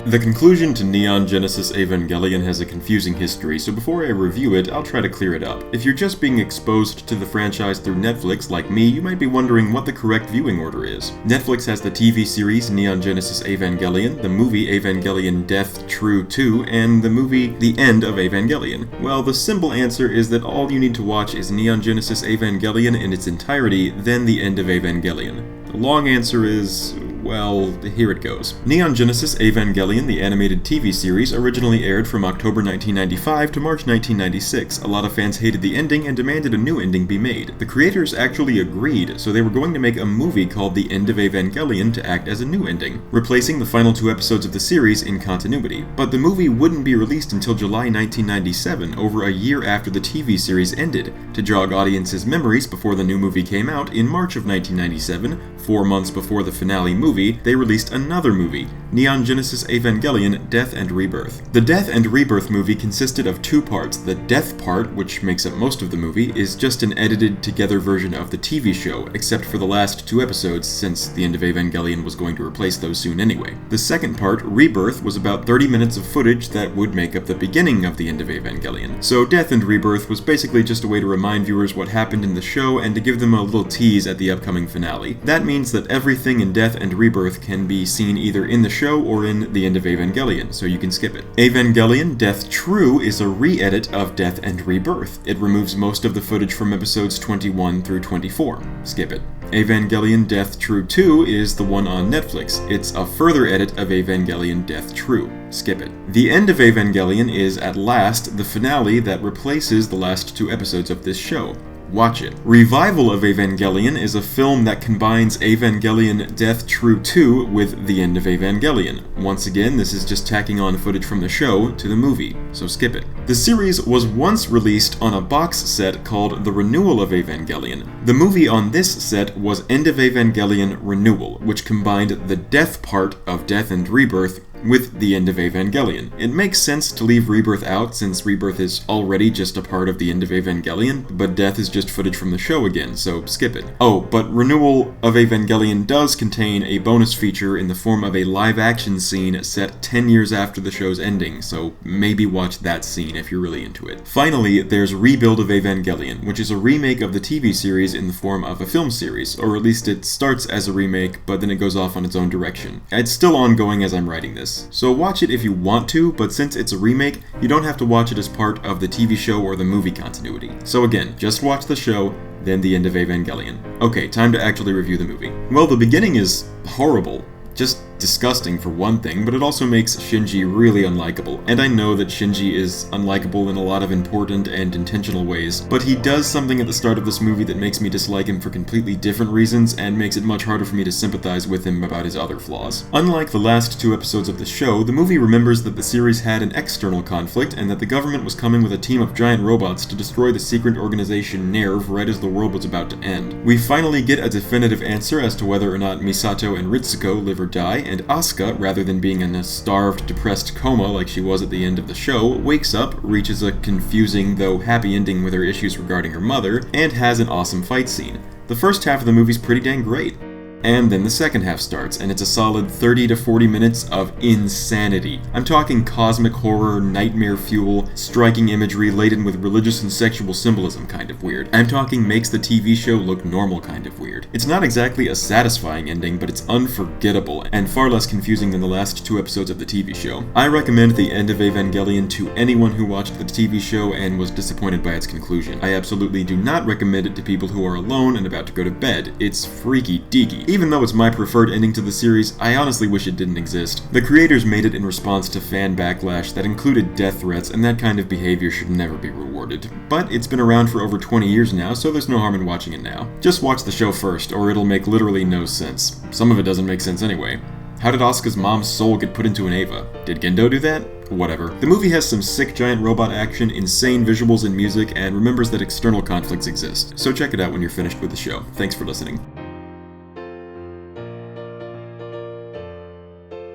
The conclusion to Neon Genesis Evangelion has a confusing history, so before I review it, I'll try to clear it up. If you're just being exposed to the franchise through Netflix like me, you might be wondering what the correct viewing order is. Netflix has the TV series Neon Genesis Evangelion, the movie Evangelion Death True 2, and the movie The End of Evangelion. Well, the simple answer is that all you need to watch is Neon Genesis Evangelion in its entirety, then The End of Evangelion. The long answer is, well, here it goes. Neon Genesis Evangelion, the animated TV series, originally aired from October 1995 to March 1996. A lot of fans hated the ending and demanded a new ending be made. The creators actually agreed, so they were going to make a movie called The End of Evangelion to act as a new ending, replacing the final 2 episodes of the series in continuity. But the movie wouldn't be released until July 1997, over a year after the TV series ended. To jog audiences' memories before the new movie came out, in March of 1997, 4 months before the finale movie, they released another movie, Neon Genesis Evangelion Death and Rebirth. The Death and Rebirth movie consisted of 2 parts. The death part, which makes up most of the movie, is just an edited together version of the TV show, except for the last 2 episodes, since The End of Evangelion was going to replace those soon anyway. The second part, Rebirth, was about 30 minutes of footage that would make up the beginning of The End of Evangelion. So Death and Rebirth was basically just a way to remind viewers what happened in the show and to give them a little tease at the upcoming finale. That means that everything in Death and Rebirth can be seen either in the show or in The End of Evangelion, so you can skip it. Evangelion Death True is a re-edit of Death and Rebirth. It removes most of the footage from episodes 21 through 24. Skip it. Evangelion Death True 2 is the one on Netflix. It's a further edit of Evangelion Death True. Skip it. The End of Evangelion is, at last, the finale that replaces the last 2 episodes of this show. Watch it. Revival of Evangelion is a film that combines Evangelion Death True 2 with The End of Evangelion. Once again, this is just tacking on footage from the show to the movie, so skip it. The series was once released on a box set called The Renewal of Evangelion. The movie on this set was End of Evangelion Renewal, which combined the death part of Death and Rebirth with The End of Evangelion. It makes sense to leave Rebirth out since Rebirth is already just a part of The End of Evangelion, but Death is just footage from the show again, so skip it. Oh, but Renewal of Evangelion does contain a bonus feature in the form of a live-action scene set 10 years after the show's ending, so maybe watch that scene if you're really into it. Finally, there's Rebuild of Evangelion, which is a remake of the TV series in the form of a film series, or at least it starts as a remake, but then it goes off on its own direction. It's still ongoing as I'm writing this. So watch it if you want to, but since it's a remake, you don't have to watch it as part of the TV show or the movie continuity. So again, just watch the show, then The End of Evangelion. Okay, time to actually review the movie. Well, the beginning is horrible. Just disgusting for one thing, but it also makes Shinji really unlikable. And I know that Shinji is unlikable in a lot of important and intentional ways, but he does something at the start of this movie that makes me dislike him for completely different reasons and makes it much harder for me to sympathize with him about his other flaws. Unlike the last 2 episodes of the show, the movie remembers that the series had an external conflict and that the government was coming with a team of giant robots to destroy the secret organization NERV right as the world was about to end. We finally get a definitive answer as to whether or not Misato and Ritsuko live or die, and Asuka, rather than being in a starved, depressed coma like she was at the end of the show, wakes up, reaches a confusing though happy ending with her issues regarding her mother, and has an awesome fight scene. The first half of the movie's pretty dang great. And then the second half starts, and it's a solid 30 to 40 minutes of insanity. I'm talking cosmic horror, nightmare fuel, striking imagery laden with religious and sexual symbolism kind of weird. I'm talking makes the TV show look normal kind of weird. It's not exactly a satisfying ending, but it's unforgettable, and far less confusing than the last 2 episodes of the TV show. I recommend The End of Evangelion to anyone who watched the TV show and was disappointed by its conclusion. I absolutely do not recommend it to people who are alone and about to go to bed. It's freaky deaky. Even though it's my preferred ending to the series, I honestly wish it didn't exist. The creators made it in response to fan backlash that included death threats, and that kind of behavior should never be rewarded. But it's been around for over 20 years now, so there's no harm in watching it now. Just watch the show first, or it'll make literally no sense. Some of it doesn't make sense anyway. How did Asuka's mom's soul get put into an Eva? Did Gendo do that? Whatever. The movie has some sick giant robot action, insane visuals and music, and remembers that external conflicts exist. So check it out when you're finished with the show. Thanks for listening.